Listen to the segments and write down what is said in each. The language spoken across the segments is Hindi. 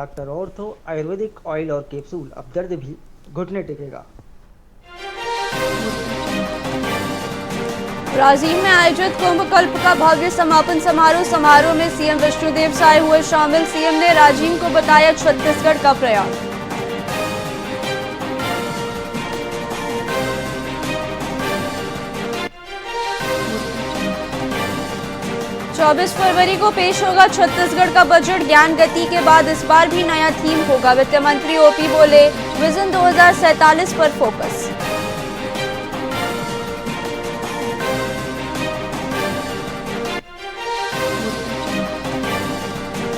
डॉक्टर ऑर्थो आयुर्वेदिक ऑयल और कैप्सूल, अब दर्द भी घुटने टेकेगा। राजीव में आयोजित कुंभ कल्प का भव्य समापन समारोह में सीएम विष्णुदेव साय हुए शामिल। सीएम ने राजीव को बताया छत्तीसगढ़ का प्रयास। चौबीस फरवरी को पेश होगा छत्तीसगढ़ का बजट। ज्ञान गति के बाद इस बार भी नया थीम होगा। वित्त मंत्री ओपी बोले विजन 2047 पर फोकस।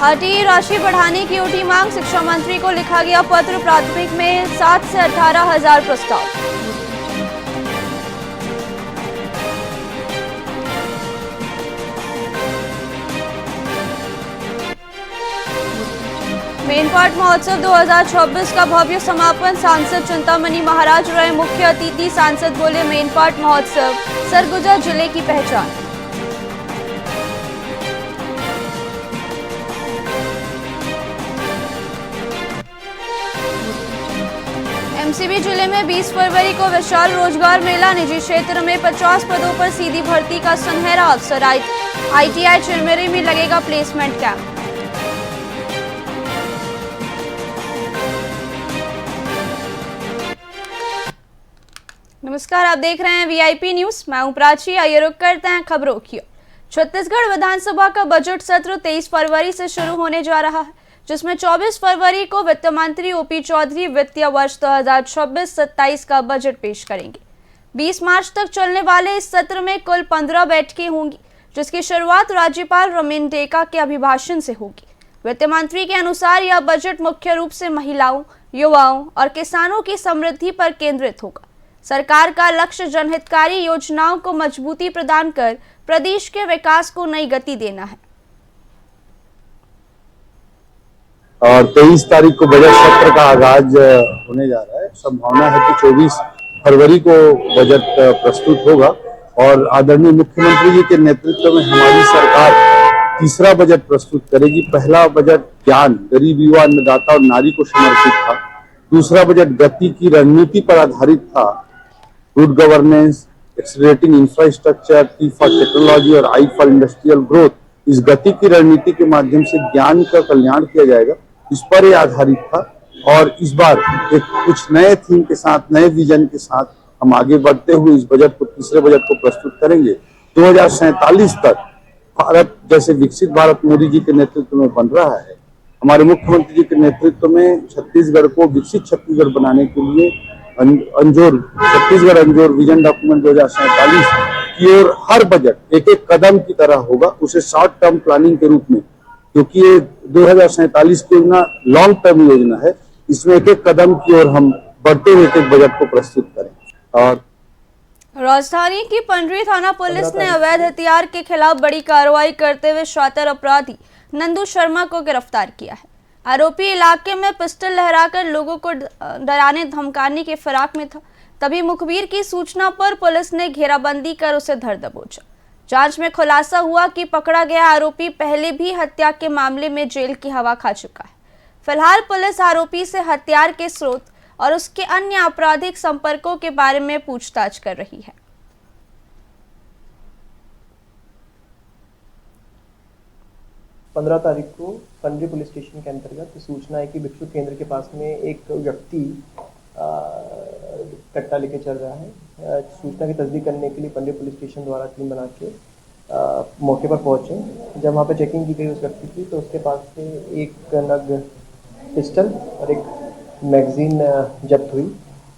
आरटीई राशि बढ़ाने की उठी मांग। शिक्षा मंत्री को लिखा गया पत्र। प्राथमिक में 7 से 18,000 प्रस्ताव। मेनपाट महोत्सव 2024 का भव्य समापन। सांसद चिंतामणि महाराज रहे मुख्य अतिथि। सांसद बोले मेनपाट महोत्सव सरगुजा जिले की पहचान। एमसीबी जिले में 20 फरवरी को विशाल रोजगार मेला। निजी क्षेत्र में 50 पदों पर सीधी भर्ती का सुनहरा अवसर। आईटीआई चिरमिरी में लगेगा प्लेसमेंट कैंप। नमस्कार, आप देख रहे हैं वीआईपी न्यूज। मैं हूं प्राची। आइए रुक करते हैं खबरों की। छत्तीसगढ़ विधानसभा का बजट सत्र 23 फरवरी से शुरू होने जा रहा है, जिसमें 24 फरवरी को वित्त मंत्री ओपी चौधरी वित्तीय वर्ष 2026-27 का बजट पेश करेंगे। 20 मार्च तक चलने वाले इस सत्र में कुल 15 बैठकें होंगी, जिसकी शुरुआत राज्यपाल रमेन डेका के अभिभाषण से होगी। वित्त मंत्री के अनुसार यह बजट मुख्य रूप से महिलाओं, युवाओं और किसानों की समृद्धि पर केंद्रित होगा। सरकार का लक्ष्य जनहितकारी योजनाओं को मजबूती प्रदान कर प्रदेश के विकास को नई गति देना है। और 23 तारीख को बजट सत्र का आगाज होने जा रहा है। संभावना है कि 24 फरवरी को बजट प्रस्तुत होगा और आदरणीय मुख्यमंत्री जी के नेतृत्व में हमारी सरकार तीसरा बजट प्रस्तुत करेगी। पहला बजट ज्ञान, गरीब, युवा, अन्नदाता और नारी को समर्पित था। दूसरा बजट गति की रणनीति पर आधारित था। Good governance, accelerating infrastructure, T for technology और आई फॉर इंडस्ट्रियल ग्रोथ। इस गति की रणनीति के माध्यम से ज्ञान का कल्याण किया जाएगा, इस पर यह आधारित था। और इस बार एक कुछ नए थीम के साथ, नए विजन के साथ हम आगे बढ़ते हुए इस बजट को, तीसरे बजट को प्रस्तुत करेंगे। 2047 तक भारत जैसे विकसित भारत मोदी जी के नेतृत्व में बन रहा है, हमारे मुख्यमंत्री जी के नेतृत्व में छत्तीसगढ़ को विकसित छत्तीसगढ़ बनाने के लिए छत्तीसगढ़ अंजोर विजन डॉक्यूमेंट 2047 की ओर हर बजट एक एक कदम की तरह होगा, उसे शॉर्ट टर्म प्लानिंग के रूप में, क्योंकि ये 2047 की योजना लॉन्ग टर्म योजना है। इसमें एक एक कदम की ओर हम बढ़ते हुए एक बजट को प्रस्तुत करें। और राजधानी की पंडरी थाना पुलिस ने अवैध हथियार के खिलाफ बड़ी कार्रवाई करते हुए शातिर अपराधी नंदू शर्मा को गिरफ्तार किया है। आरोपी इलाके में पिस्टल लहराकर लोगों को डराने धमकाने के फिराक में था। तभी मुखबिर की सूचना पर पुलिस ने घेराबंदी कर उसे धर दबोचा। जांच में खुलासा हुआ कि पकड़ा गया आरोपी पहले भी हत्या के मामले में जेल की हवा खा चुका है। फिलहाल पुलिस आरोपी से हथियार के स्रोत और उसके अन्य आपराधिक संपर्कों के बारे में पूछताछ कर रही है। 15 तारीख को पंडरी पुलिस स्टेशन के अंतर्गत सूचना है कि भिक्षु केंद्र के पास में एक व्यक्ति कट्टा लेके चल रहा है। सूचना की तस्दीक करने के लिए पंडरी पुलिस स्टेशन द्वारा टीम बना के मौके पर पहुंचे। जब वहाँ पे चेकिंग की गई उस व्यक्ति की, तो उसके पास से एक नग पिस्टल और एक मैगजीन जब्त हुई।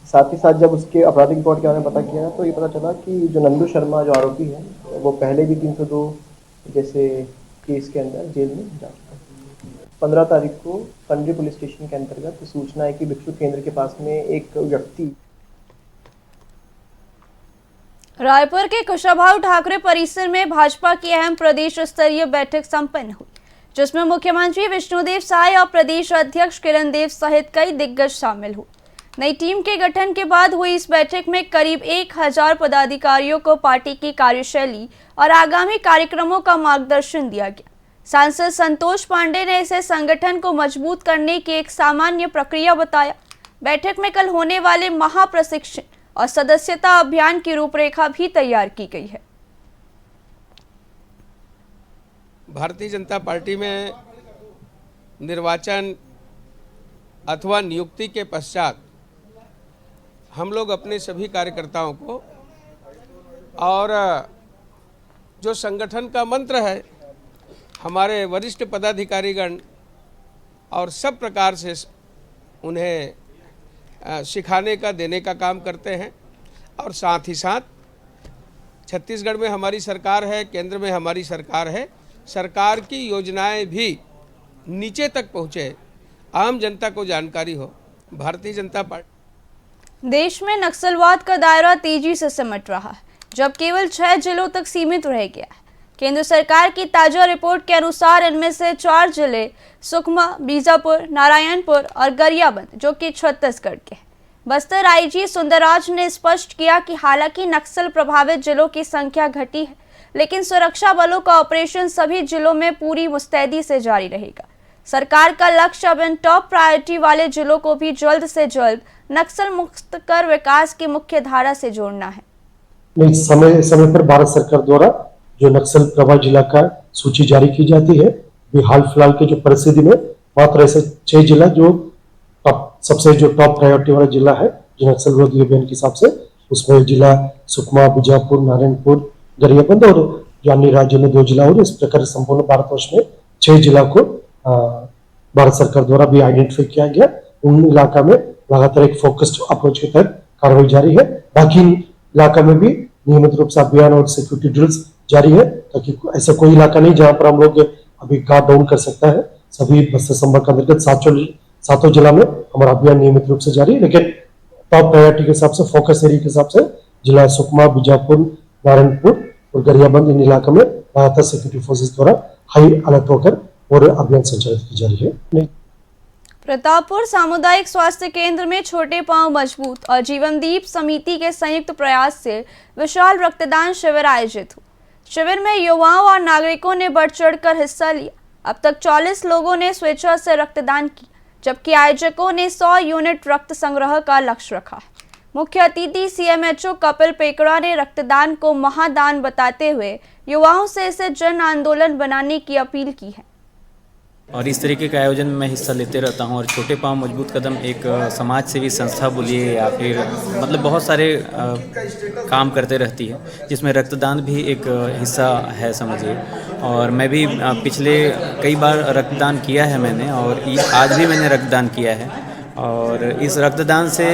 साथ ही साथ जब उसके आपराधिक रिकॉर्ड के बारे में पता किया तो ये पता चला कि जो नंदू शर्मा जो आरोपी है, वो पहले भी 302 जैसे केस के अंदर जेल में जा चुका है। 15 तारीख को पंडरी पुलिस स्टेशन के अंतर्गत सूचना है कि भिक्षु केंद्र के पास में एक व्यक्ति। रायपुर के कुशाभाऊ ठाकरे परिसर में भाजपा की अहम प्रदेश स्तरीय बैठक संपन्न हुई, जिसमें मुख्यमंत्री विष्णुदेव साय और प्रदेश अध्यक्ष किरण देव सहित कई दिग्गज शामिल हुए। नई टीम के गठन के बाद हुई इस बैठक में करीब 1000 पदाधिकारियों को पार्टी की कार्यशैली और आगामी कार्यक्रमों का मार्गदर्शन दिया गया। सांसद संतोष पांडे ने इसे संगठन को मजबूत करने की एक सामान्य प्रक्रिया बताया। बैठक में कल होने वाले महाप्रशिक्षण और सदस्यता अभियान की रूपरेखा भी तैयार की गई है। भारतीय जनता पार्टी में निर्वाचन अथवा नियुक्ति के पश्चात हम लोग अपने सभी कार्यकर्ताओं को और जो संगठन का मंत्र है हमारे वरिष्ठ पदाधिकारीगण और सब प्रकार से उन्हें सिखाने का देने का काम करते हैं। और साथ ही साथ छत्तीसगढ़ में हमारी सरकार है, केंद्र में हमारी सरकार है, सरकार की योजनाएं भी नीचे तक पहुँचे, आम जनता को जानकारी हो। भारतीय जनता पार्टी देश में नक्सलवाद का दायरा तेजी से सिमट रहा है, जब केवल 6 जिलों तक सीमित रह गया है। केंद्र सरकार की ताजा रिपोर्ट के अनुसार इनमें से 4 जिले सुकमा, बीजापुर, नारायणपुर और गरियाबंद, जो कि छत्तीसगढ़ के हैं। बस्तर आईजी सुंदरराज ने स्पष्ट किया कि हालांकि नक्सल प्रभावित जिलों की संख्या घटी है, लेकिन सुरक्षा बलों का ऑपरेशन सभी जिलों में पूरी मुस्तैदी से जारी रहेगा। सरकार का लक्ष्य अब इन टॉप प्रायोरिटी वाले जिलों को भी जल्द से जल्द नक्सल मुक्त कर विकास की मुख्य धारा से जोड़ना है। समय समय पर भारत सरकार द्वारा जो नक्सल प्रभावित जिला का सूची जारी की जाती है। हाल फिलहाल के जो परिस्थिति में मात्र ऐसे 6 जिला जो सबसे टॉप प्रायोरिटी वाला जिला है जो नक्सल विरोधी अभियान के हिसाब से, उसमें जिला सुकमा, बीजापुर, नारायणपुर, गरियाबंद और जो अन्य राज्यों में 2 जिला और इस प्रकार संपूर्ण भारतवर्ष में 6 जिला को भारत सरकार द्वारा भी आइडेंटिफाई किया गया। उन इलाका में लगातार एक फोकस्ड अप्रोच के तहत कार्रवाई जारी है। बाकी इलाका में भी नियमित रूप से अभियान और सिक्योरिटी ड्रिल्स जारी है, ताकि ऐसा कोई इलाका नहीं जहां पर हम लोग अभी गार्ड डाउन कर सकता है। सभी बस्तर संभाग के अंतर्गत 7 जिला में हमारा अभियान नियमित रूप से जारी है, लेकिन टॉप प्रायोरिटी के हिसाब से, फोकस एरिया के हिसाब से जिला सुकमा, बीजापुर, नारायणपुर और गरियाबंद, इन इलाकों में लगातार सिक्योरिटी फोर्सेस द्वारा हाई अलर्ट होकर और अभियान संचालित की जा रही है। प्रतापपुर सामुदायिक स्वास्थ्य केंद्र में छोटे पांव मजबूत और जीवनदीप समिति के संयुक्त प्रयास से विशाल रक्तदान शिविर आयोजित हुआ। शिविर में युवाओं और नागरिकों ने बढ़ चढ़कर हिस्सा लिया। अब तक 40 लोगों ने स्वेच्छा से रक्तदान किया, जबकि आयोजकों ने 100 यूनिट रक्त संग्रह का लक्ष्य रखा है। मुख्य अतिथि सीएमएचओ कपिल पेकड़ा ने रक्तदान को महादान बताते हुए युवाओं से इसे जन आंदोलन बनाने की अपील की है। और इस तरीके के आयोजन में मैं हिस्सा लेते रहता हूं। और छोटे पांव मजबूत कदम एक समाज सेवी संस्था बोलिए या फिर मतलब बहुत सारे काम करते रहती है, जिसमें रक्तदान भी एक हिस्सा है समझिए। और मैं भी पिछले कई बार रक्तदान किया है मैंने, और आज भी मैंने रक्तदान किया है। और इस रक्तदान से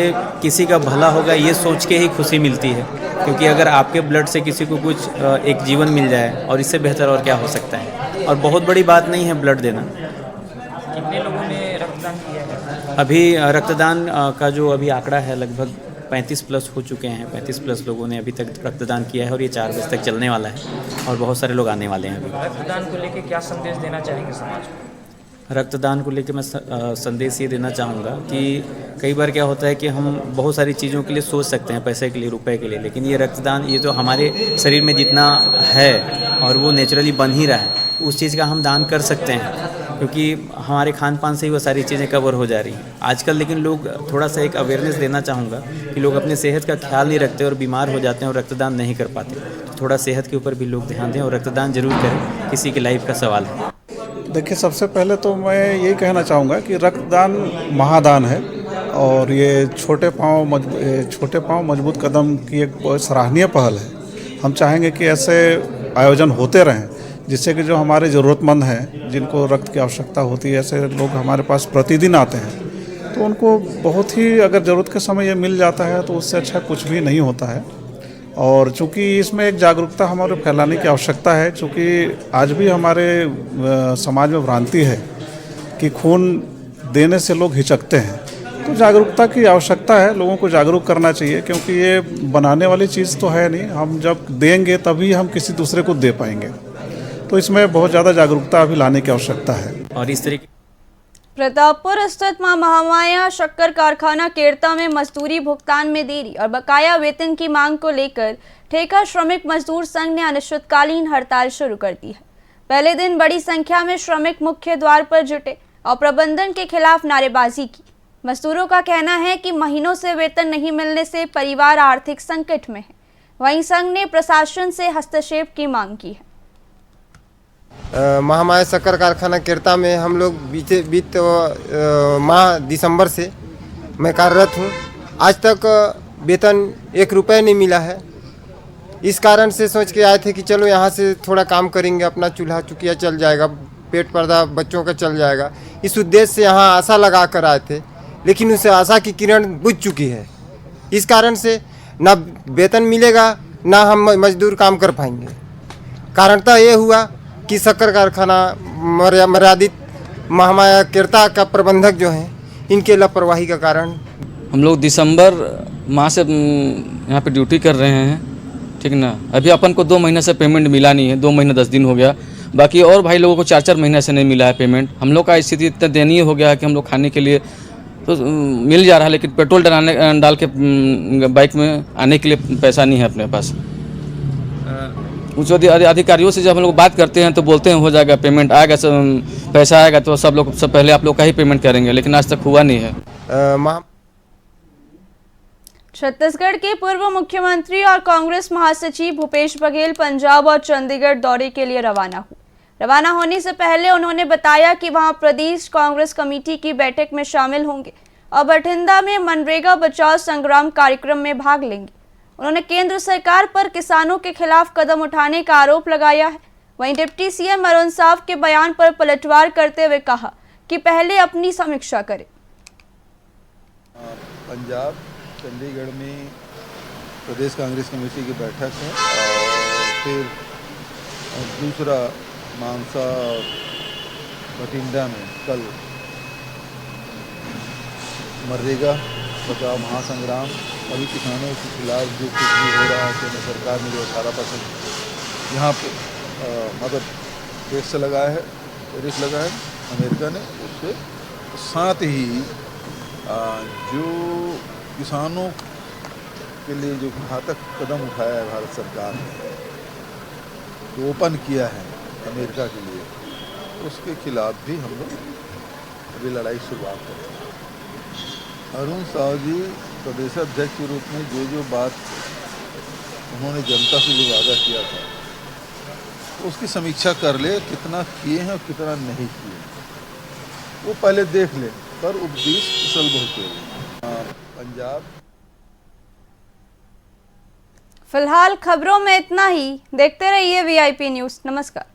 किसी का भला होगा ये सोच के ही खुशी मिलती है, क्योंकि अगर आपके ब्लड से किसी को कुछ एक जीवन मिल जाए और इससे बेहतर और क्या हो सकता है। और बहुत बड़ी बात नहीं है ब्लड देना। कितने लोगों ने रक्तदान किया है? अभी रक्तदान का जो अभी आंकड़ा है लगभग 35 प्लस हो चुके हैं। 35 प्लस लोगों ने अभी तक रक्तदान किया है और ये 4 बजे तक चलने वाला है और बहुत सारे लोग आने वाले हैं। अभी रक्तदान को लेकर क्या संदेश देना चाहेंगे समाज को? रक्तदान को लेकर मैं संदेश ये देना चाहूँगा कि कई बार क्या होता है कि हम बहुत सारी चीज़ों के लिए सोच सकते हैं, पैसे के लिए, रुपए के लिए, लेकिन ये रक्तदान ये तो हमारे शरीर में जितना है और वो नेचुरली बन ही रहा है, उस चीज़ का हम दान कर सकते हैं, क्योंकि हमारे खान पान से ही वो सारी चीज़ें कवर हो जा रही हैं आजकल। लेकिन लोग थोड़ा सा एक अवेयरनेस देना चाहूँगा कि लोग अपने सेहत का ख्याल नहीं रखते और बीमार हो जाते हैं और रक्तदान नहीं कर पाते। तो थोड़ा सेहत के ऊपर भी लोग ध्यान दें और रक्तदान जरूर करें, किसी की लाइफ का सवाल है। देखिए, सबसे पहले तो मैं यही कहना चाहूँगा कि रक्तदान महादान है और ये छोटे पाँव मजबूत कदम की एक बहुत सराहनीय पहल है। हम चाहेंगे कि ऐसे आयोजन होते रहें, जिससे कि जो हमारे ज़रूरतमंद हैं, जिनको रक्त की आवश्यकता होती है, ऐसे लोग हमारे पास प्रतिदिन आते हैं, तो उनको बहुत ही अगर ज़रूरत के समय ये मिल जाता है तो उससे अच्छा कुछ भी नहीं होता है। और चूँकि इसमें एक जागरूकता हमारे फैलाने की आवश्यकता है, चूँकि आज भी हमारे समाज में भ्रांति है कि खून देने से लोग हिचकते हैं, तो जागरूकता की आवश्यकता है। लोगों को जागरूक करना चाहिए, क्योंकि ये बनाने वाली चीज़ तो है नहीं। हम जब देंगे तभी हम किसी दूसरे को दे पाएंगे, तो इसमें बहुत ज़्यादा जागरूकता अभी लाने की आवश्यकता है। और इस तरीके प्रतापपुर स्थित मां महामाया शक्कर कारखाना केरता में मजदूरी भुगतान में देरी और बकाया वेतन की मांग को लेकर ठेका श्रमिक मजदूर संघ ने अनिश्चितकालीन हड़ताल शुरू कर दी है। पहले दिन बड़ी संख्या में श्रमिक मुख्य द्वार पर जुटे और प्रबंधन के खिलाफ नारेबाजी की। मजदूरों का कहना है कि महीनों से वेतन नहीं मिलने से परिवार आर्थिक संकट में है। वहीं संघ ने प्रशासन से हस्तक्षेप की मांग की है। महामाया शक्कर कारखाना केरता में हम लोग बीते माह दिसंबर से मैं कार्यरत हूँ। आज तक वेतन 1 रुपये नहीं मिला है। इस कारण से सोच के आए थे कि चलो यहाँ से थोड़ा काम करेंगे, अपना चूल्हा चुकिया चल जाएगा, पेट पर्दा बच्चों का चल जाएगा। इस उद्देश्य से यहाँ आशा लगा कर आए थे, लेकिन उसे आशा की किरण बुझ चुकी है। इस कारण से ना वेतन मिलेगा, ना हम मजदूर काम कर पाएंगे। कारणतः ये हुआ कि शक्कर कारखाना मर्यादित महामाया केरता का प्रबंधक जो हैं, इनके लापरवाही का कारण हम लोग दिसंबर माह से यहाँ पे ड्यूटी कर रहे हैं, ठीक ना। अभी अपन को 2 महीने से पेमेंट मिला नहीं है, 2 महीने 10 दिन हो गया। बाकी और भाई लोगों को 4-4 महीने से नहीं मिला है पेमेंट। हम लोग का स्थिति इतना दयनीय हो गया है कि हम लोग खाने के लिए तो मिल जा रहा है, लेकिन पेट्रोल डाल के बाइक में आने के लिए पैसा नहीं है अपने पास। उच्च अधिकारियों से जब हम लोग बात करते हैं तो बोलते हैं हो जाएगा, पेमेंट आएगा, पैसा आएगा तो सब पहले आप लोग का ही पेमेंट करेंगे, लेकिन आज तक हुआ नहीं है। छत्तीसगढ़ के पूर्व मुख्यमंत्री और कांग्रेस महासचिव भूपेश बघेल पंजाब और चंडीगढ़ दौरे के लिए रवाना हुए। रवाना होने से पहले उन्होंने बताया कि वहां प्रदेश कांग्रेस कमेटी की बैठक में शामिल होंगे और बठिंडा में मनरेगा बचाओ संग्राम कार्यक्रम में भाग लेंगे। उन्होंने केंद्र सरकार पर किसानों के खिलाफ कदम उठाने का आरोप लगाया है। वहीं डिप्टी सीएम अरुण साव के बयान पर पलटवार करते हुए कहा कि पहले अपनी समीक्षा करें। पंजाब चंडीगढ़ में प्रदेश कांग्रेस कमेटी की बैठक है और फिर दूसरा मानसा बठिंडा में कल मनरेगा बचाओ महासंग्राम, अभी किसानों के खिलाफ जो कुछ भी हो रहा है, केंद्र सरकार ने जो 18% यहाँ पे मतलब टैक्स लगाया है, टैरिफ लगाया है अमेरिका ने, उसके साथ ही जो किसानों के लिए जो घातक कदम उठाया है भारत सरकार ने, जो ओपन किया है अमेरिका के लिए, उसके खिलाफ भी हम लोग अभी लड़ाई शुरुआत करेंगे। अरुण साव जी प्रदेशाध्यक्ष के रूप में जो बात उन्होंने जनता से जो वादा किया था, तो उसकी समीक्षा कर ले, कितना किए हैं और कितना नहीं किए, वो पहले देख ले, पर उपदेश कुशल बहुत हुए। पंजाब। फिलहाल खबरों में इतना ही। देखते रहिए VIP न्यूज़। नमस्कार।